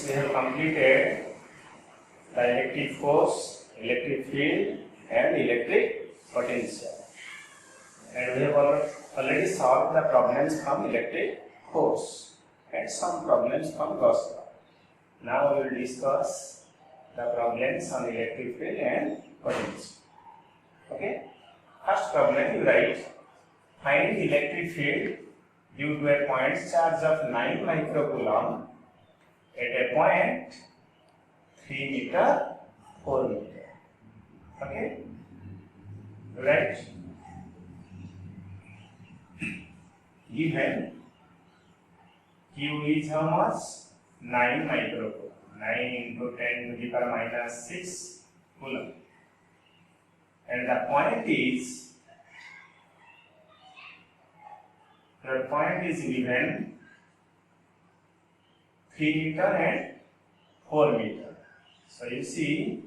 we have completed the electric force, electric field and electric potential. And we have already solved the problems from electric force and some problems from Gauss law. Now we will discuss the problems on electric field and potential. Okay? First problem you write, find electric field due to a point charge of 9 microcoulomb at a point 3 meter, 4 meter. Okay? Right? Given Q is how much? 9 microcoulomb. 9 into 10 to the power minus 6 coulomb. And the point is, the point is given 3 meter and 4 meter. So you see,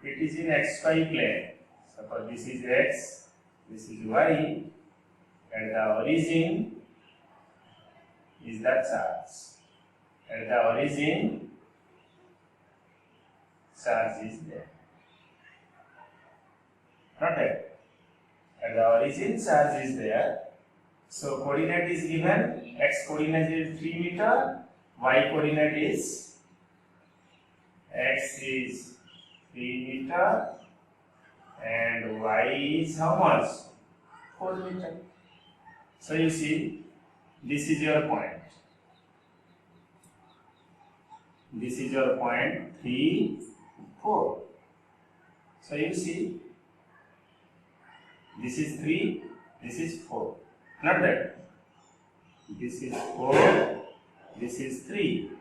it is in xy plane. Suppose this is x, this is y, and the origin is the charge. At the origin, charge is there. Not that. At the origin, charge is there. So coordinate is given. X coordinate is 3 meter. Y coordinate is x is 3 meter and y is how much? 4 meter. So you see, this is your point. This is your point 3, 4. So you see, this is 3, this is 4. Not that. This is 4, this is 3.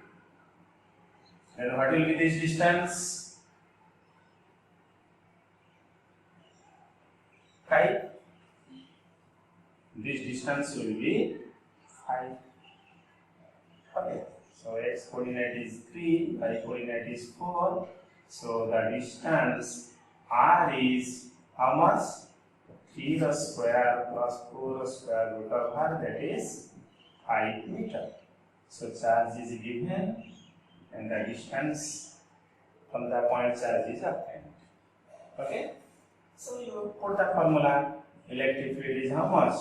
Then what will be this distance? 5. This distance will be 5. Okay. So x coordinate is 3, y coordinate is 4. So the distance r is how much? 3 the square plus 4 the square root of r, that is 5 meter. So charge is given and the distance from the point charge is obtained. Okay? So you put the formula. Electric field is how much?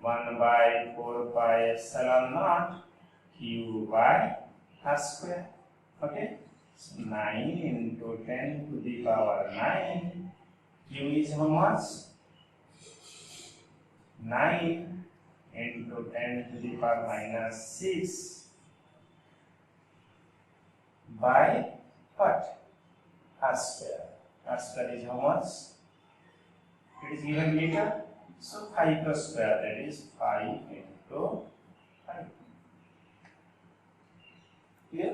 1 by 4 pi epsilon naught Q by r square. Okay? So 9 into 10 to the power 9. Q is how much? 9 into 10 to the power minus 6 by what? R square. R square is how much? It is given meter. So 5 plus square, that is 5 into 5. Clear?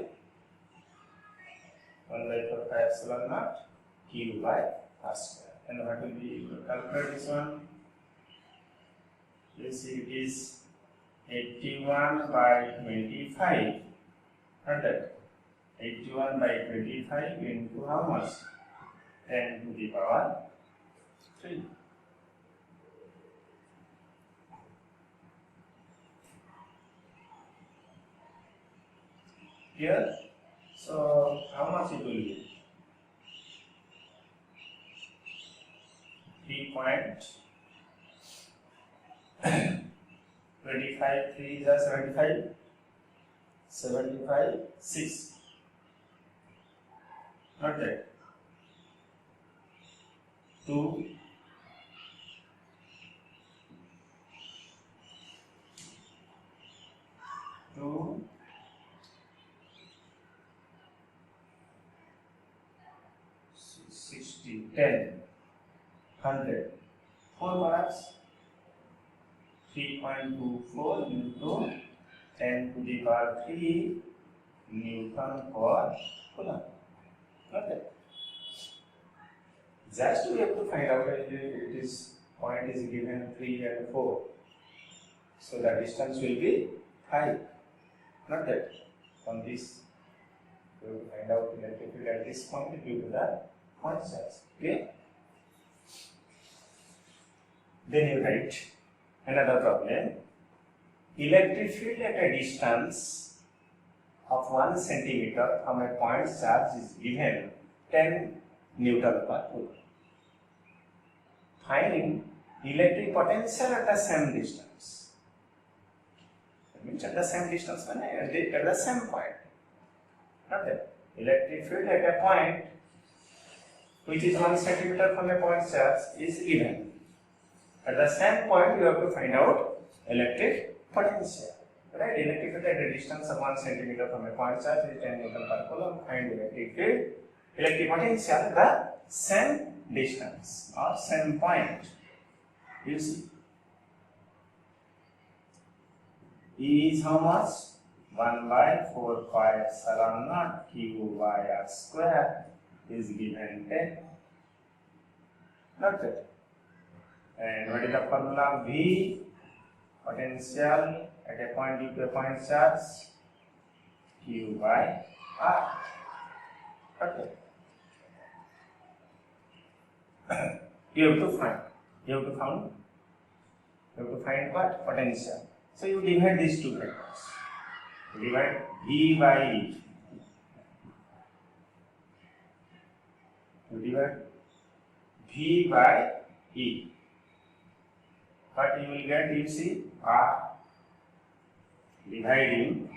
1 by 4 pi epsilon naught Q by r square. And what will be, calculate this one? You see, it is 81 by 25. Not that. 81 by 25 into how much? 10 to the power 3. Here, so how much it will be? 3.25, 3 is 75, 75, 6. Not that. 2, 2, 60, 10, 100. 4 perhaps. 3.24 into 10 to the power 3 Newton per coulomb. Okay. Just we have to find out that it is point is given 3 and 4. So the distance will be 5. Not that. From this, we will find out electric field at this point due to the point charge. Okay? Then you write another problem. Electric field at a distance of 1 centimeter from a point charge is given 10 Newton per coulomb. Find electric potential at the same distance. That means at the same distance, at the same point. Okay. Electric field at a point which is 1 centimeter from a point charge is given. At the same point, you have to find out electric potential. Right? Electric field at a distance of 1 centimeter from a point charge is 10 Newton per coulomb. Find electric field, electric potential at the same distance or same point. You see, E is how much? 1 by 4 pi epsilon naught Q by R square is given 10. Not that. And what is the formula? V, potential at a point due to a point charge, Q by R. Okay. You have to find what? Potential. So you divide these two factors. You divide V by E. You divide V by E. What you will get, you see, R dividing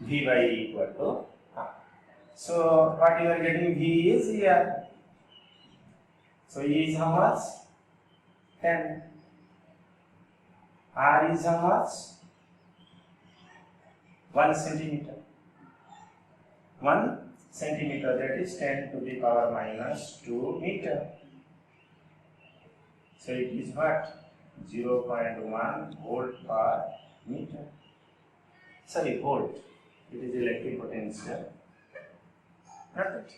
V by E equal to R. So what you are getting, V is here. So E is how much? 10. R is how much? 1 centimeter. 1 centimeter, that is 10 to the power minus 2 meter. So it is what? 0.1 volt per meter. Sorry, volt. It is electric potential. Not it.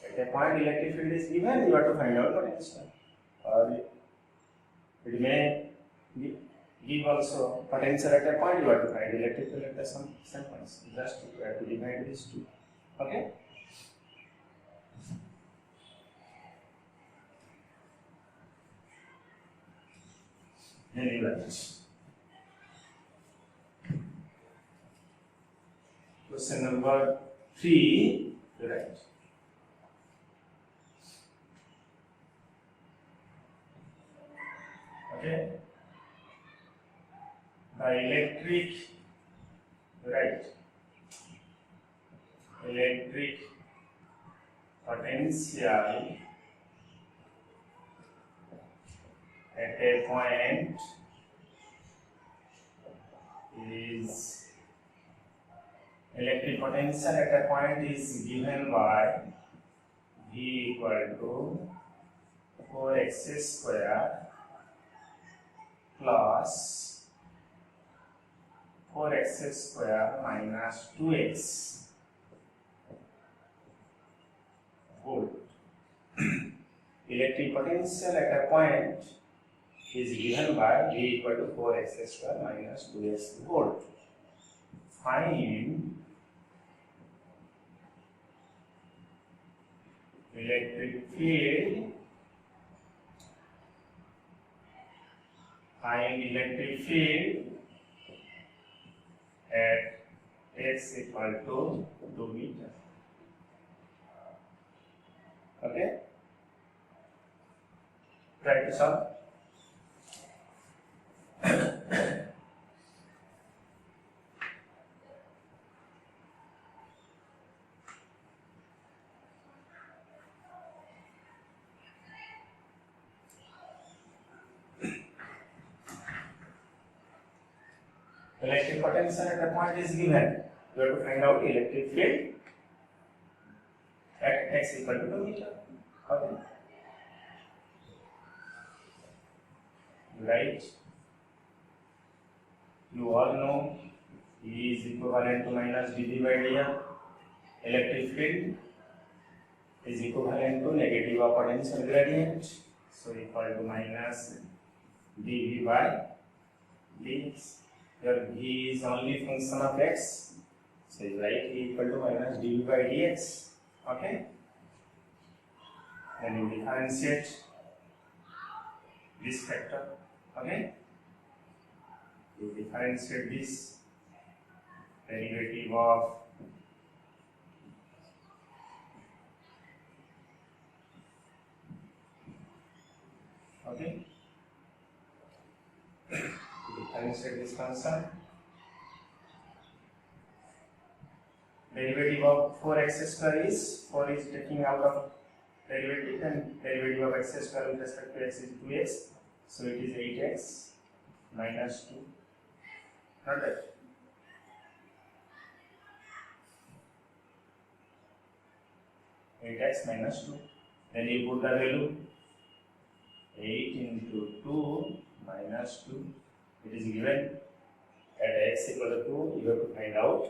At a point electric field is given, you have to find out potential. Or it may give also potential at a point, you have to find electric field at some points. Just you have to divide these two. Okay? Then you write. Question number 3, you write. Okay? The electric potential at a point is given by V equal to 4x square plus 4x square minus 2x volt. Electric potential at a point is given by V equal to 4x square minus 2x volt. Find electric field at x equal to 2 meter. Okay? Try to solve. Electric potential at a point is given. You have to find out electric field at x equal to 2 meter. Okay. Right. You all know E is equivalent to minus dV by dr. Electric field is equivalent to negative of potential gradient. So equal to minus dV by dx. Here V is only function of x. So you write E equal to minus dV by dx. Okay. Then you differentiate this factor. Okay. You differentiate this derivative of differentiate this function. Derivative of 4x square is 4 is taking out of derivative, and derivative of x square with respect to x is 2x, so it is 8x minus 2. Not that. X minus 2. Then you put the value 8 into 2 minus 2. It is given at x equal to 2. You have to find out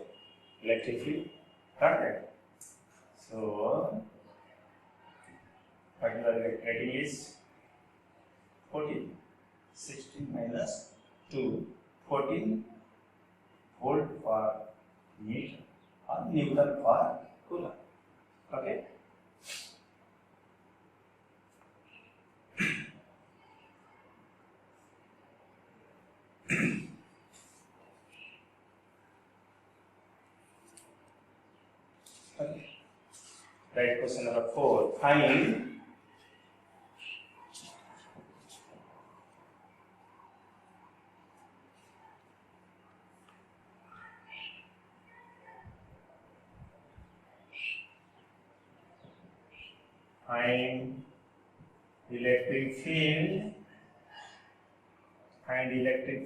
electric field. Correct. So what you are getting is 14. 16 minus 2. 14 volt per meter or Newton per coulomb. Okay. Okay. Right, question number 4. Find electric field and electric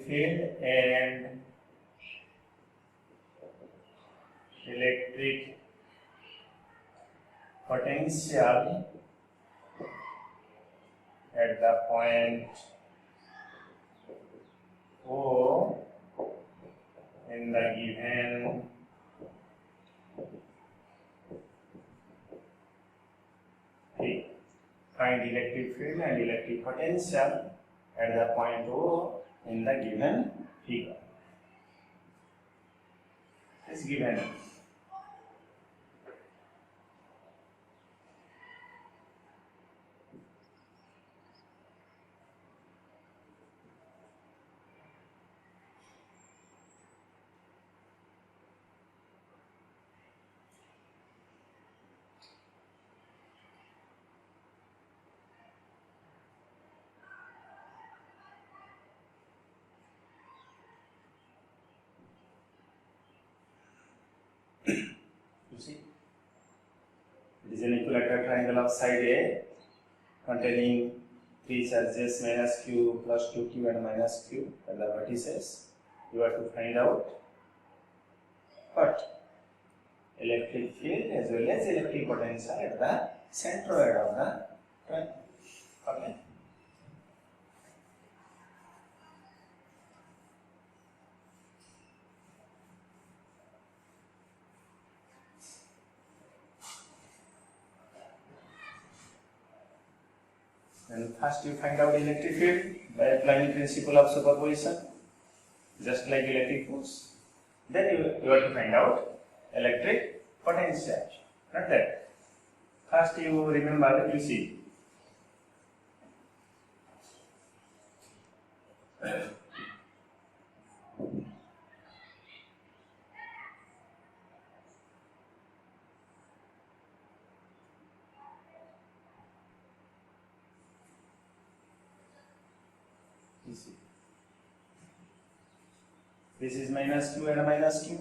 potential at the point O in the given P. Find electric field and electric potential at the point O in the given figure. Is given. You see, it is an equilateral triangle of side A containing 3 charges minus q plus 2q and minus q at the vertices. You have to find out what electric field as well as electric potential at the centroid of the triangle. Okay. And first you find out electric field by applying principle of superposition, just like electric force. Then you have to find out electric potential. Not that. First you remember, you see. This is minus q and minus q.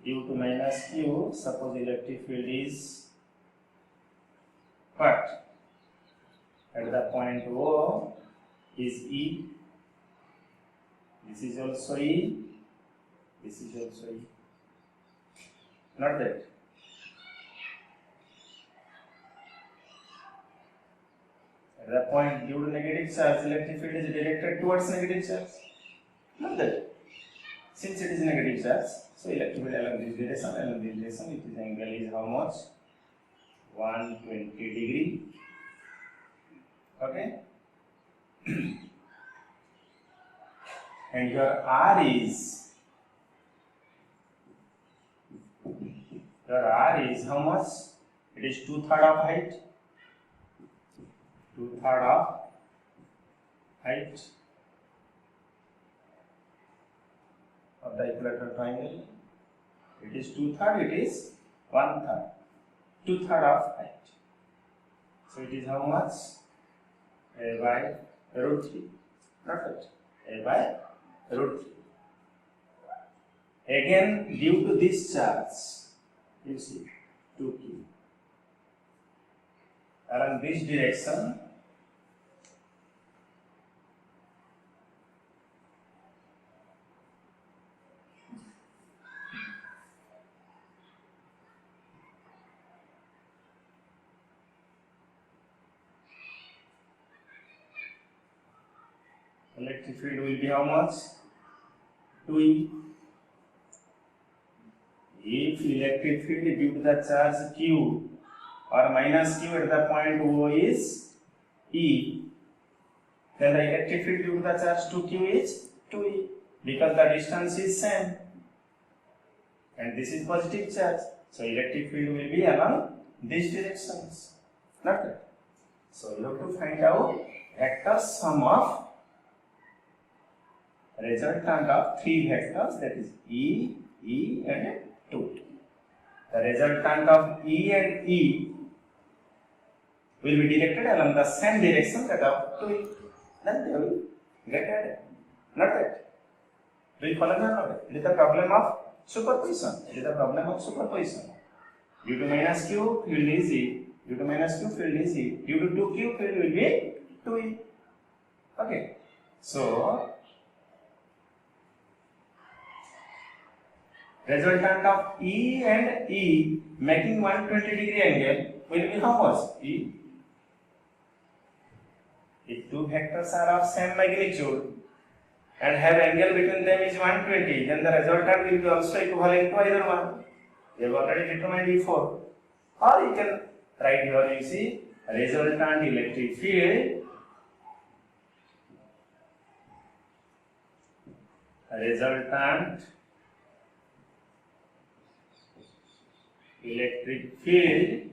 Due to minus q, suppose electric field is what? At the point O is E. This is also E. This is also E. Not that. At the point due to negative charge, electric field is directed towards negative charge. Not that. Since it is negative charge, so electric field along this direction, which is angle is how much? 120 degree. Okay. And your R is how much? It is 2/3 of height. 2/3 of height of the equilateral triangle. It is 2/3. It is 1/3. 2/3 of height. So it is how much? A by √3. Perfect. A by √3. Again, due to this charge, you see 2q along this direction, electric field will be how much? 2e. If electric field due to the charge q or minus q at the point O is E, then the electric field due to the charge 2q is 2e, because the distance is same and this is positive charge. So electric field will be along these directions. Not that. So you have to find out vector sum of resultant of three vectors, that is E, E and 2. The resultant of E and E will be directed along the same direction that of 2E. Then they will get added. Not that. Do you follow me? It is the problem of superposition. It is the problem of superposition. Due to minus q, field is E. Due to minus q, field is E. Due to 2q, field will be 2E. Okay. So resultant of E and E making 120-degree angle will be how much? E. If two vectors are of same magnitude and have angle between them is 120, then the resultant will be also equivalent to either one. We have already determined before. Or you can write here, you see, resultant electric field, resultant electric field,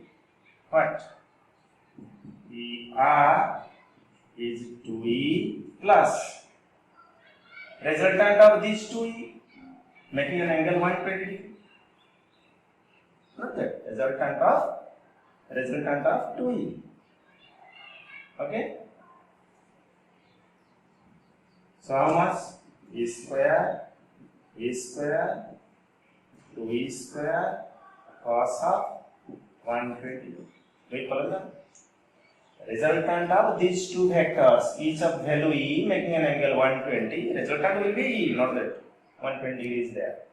what? ER is 2E plus resultant of these 2E making an angle 120 degree. Not that. Resultant of 2E. Okay? So how much? E square 2E square cos of 120. Wait for them. Resultant of these two vectors, each of value E making an angle 120, resultant will be E, not that 120 is there.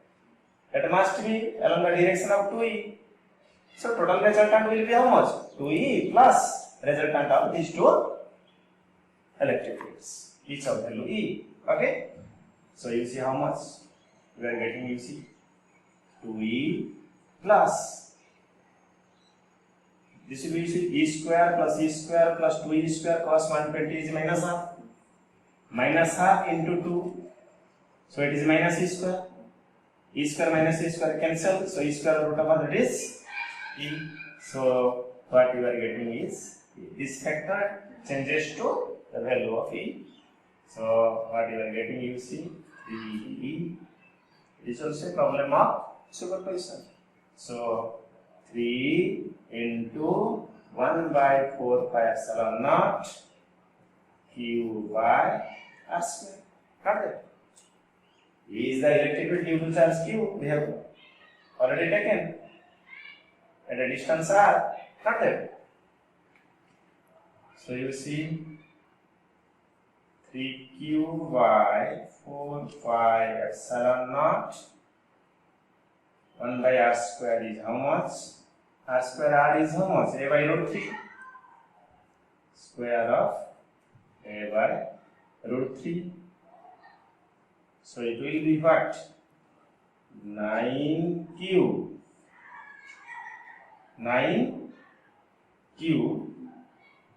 That must be along the direction of 2E. So total resultant will be how much? 2E plus resultant of these two electric fields, each of value E. Okay? So you see how much we are getting, you see 2E plus this will be E square plus 2E square cos 120 is minus half. Minus half into 2. So it is minus E square. E square minus E square cancel. So E square root over that is E. So what you are getting is this factor changes to the value of E. So what you are getting, you see 3E. It is also a problem of superposition. So 3 into 1 by 4 pi epsilon naught q by r square. Got it? E is the electric field due to charge q. We have already taken at a distance r. Got it? So you see 3q by 4 pi epsilon naught 1 by r square is how much? R square r is how much? A by √3 square of A by √3. So it will be what? 9q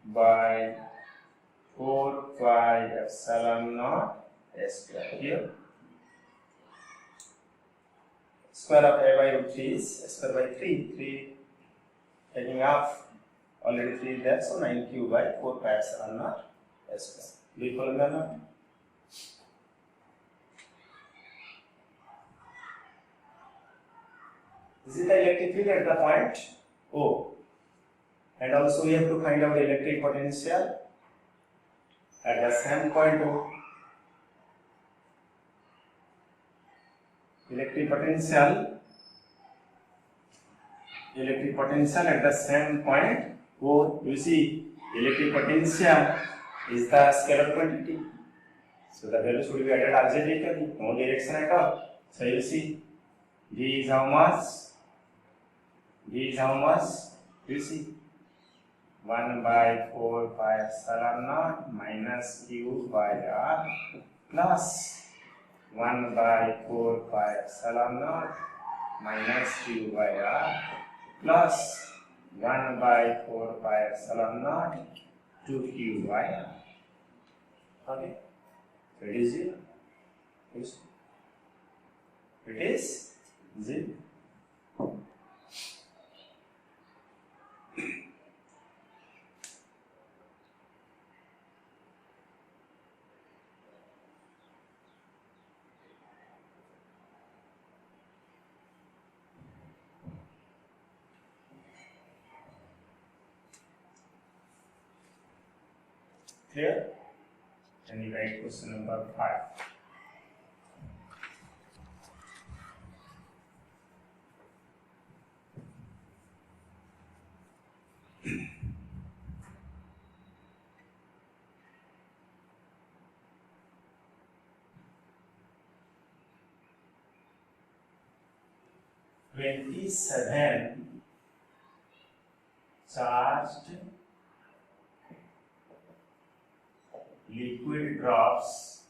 by 4 pi epsilon naught s square. Here square of a by root 3 is s square by 3. 3 taking off, already 3 is there, so 9 cube by 4 pi epsilon naught s square. Do you follow me or not? This is the electric field at the point O. And also we have to find out the electric potential at the same point O. Electric potential at the same point O. You see, electric potential is the scalar quantity. So the value should be added algebraically, no direction at all. So you see, V is how much? V is how much? You see, 1 by 4 pi epsilon naught minus Q by R plus 1 by 4 pi epsilon naught minus Q by R plus 1 by 4 pi epsilon naught 2Q by R. Okay, so it is 0. It is 0. Clear? And you write question number 5. Seven charged liquid drops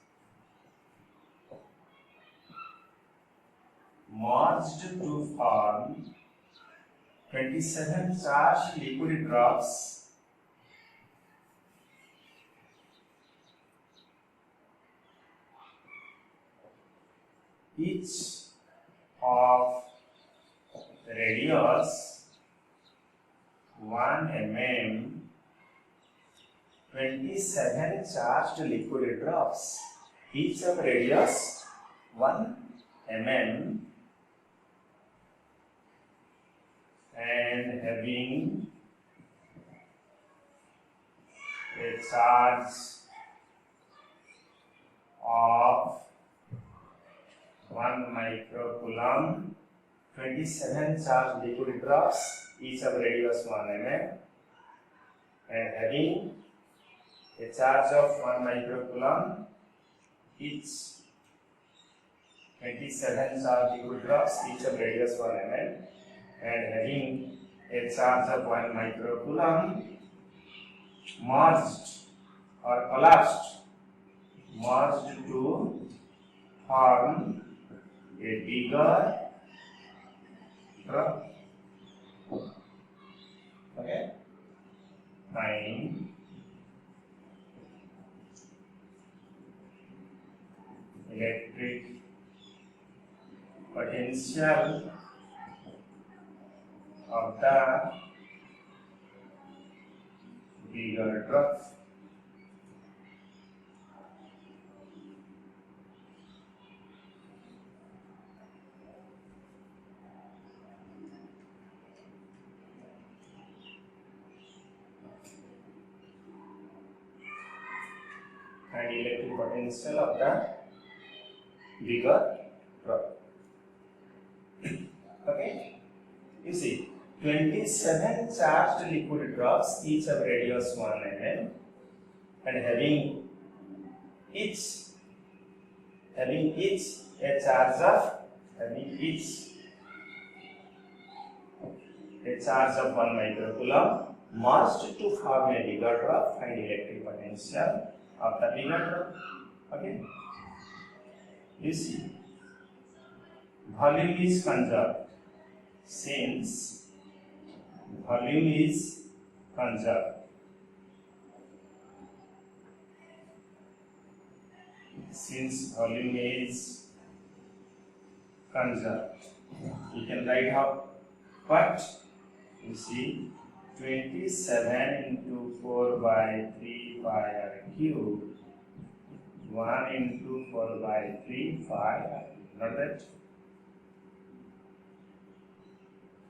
merged to form 27 charged liquid drops each of radius 1 mm, 27 charged liquid drops, each of radius 1 mm and having a charge of 1 microcoulomb, 27 charged liquid drops, each of radius 1 mm and having a charge of 1 microcoulomb, each 27 charged liquid drops, each of radius 1 mm and having a charge of 1 microcoulomb merged or collapsed, merged to form a bigger drop. Okay, find electric potential of the bigger drop. And electric potential of the bigger drop. Okay, you see 27 charged liquid drops, each of radius 1 mm and having each a charge of 1 microcoulomb merged to form a bigger drop. Find electric potential of the bigger drop. Okay, you see volume is conserved. Since volume is conserved, since volume is conserved, you can write out what you see 27 into 4 by 3 pi r cube 1 into 4 by 3 pi r cube. Not that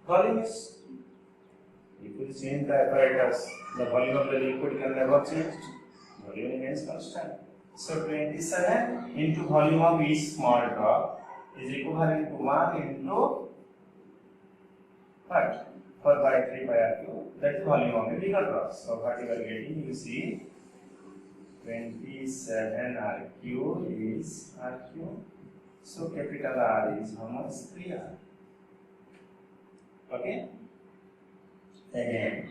volume is, if you change the apparatus, the volume of the liquid can never change. Volume remains constant. So 27 into volume of each small drop is equivalent to 1 into what? 4 by 3 pi r cube. That is volume of the bigger drop. So what you are getting, you see 27 r cube is r cube. So capital R is how much? 3r. Okay. Again,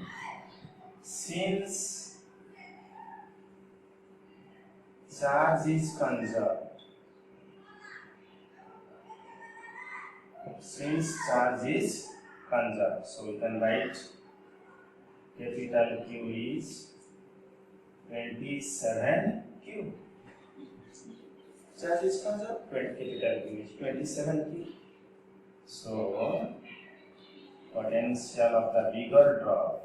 since charge is conserved, so we can write capital Q is 27 Q. Charge is conserved, capital Q is 27 Q. So potential of the bigger drop,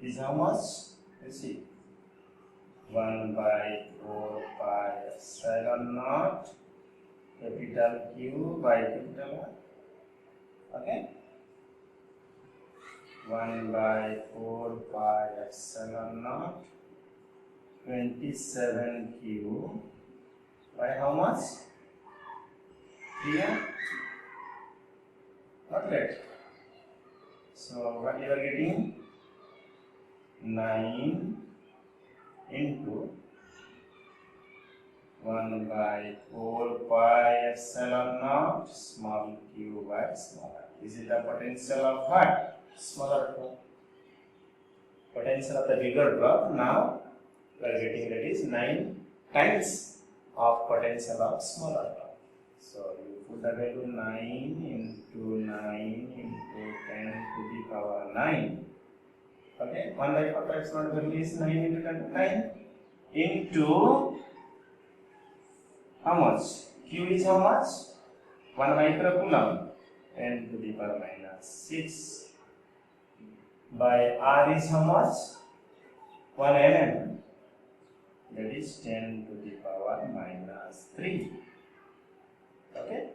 is how much? You see, 1 by 4 pi epsilon naught capital Q by capital R. Okay, 1 by 4 pi epsilon naught 27 Q by how much? 3r. Not right. So what you are getting? 9 into 1 by 4 pi epsilon naught small q by small r. This is the potential of what? Smaller drop. Potential of the bigger drop. Now we are getting that is 9 times of potential of smaller drop. So you put the value 9 into 9 into 10 to the power 9. Okay, 1 by 4 pi epsilon value is 9 into 10 to 9 into how much? Q is how much? 1 microcoulomb, 10 to the power minus 6 by R is how much? 1 mm, that is 10 to the power minus 3. Okay,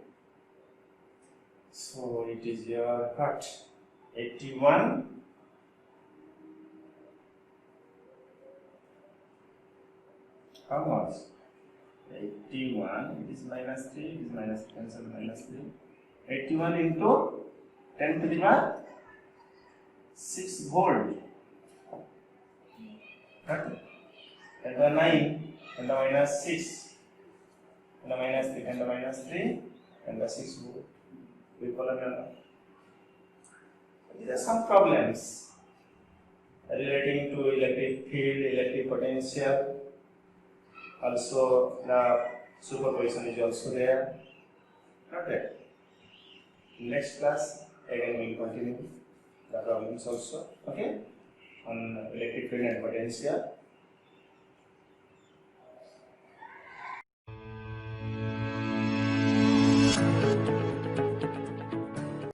so it is your cut 81 how much? 81, it is minus 3, it is minus cancel minus 3. 81 into 10 to the power 6 volt. Okay. And the 9 and the minus 6 and the minus 3 and the minus 3 and the 6 volt. We call it. These are some problems relating to electric field, electric potential. Also, the superposition is also there. Okay. Next class, again we will continue the problems also. Okay, on electric field and potential.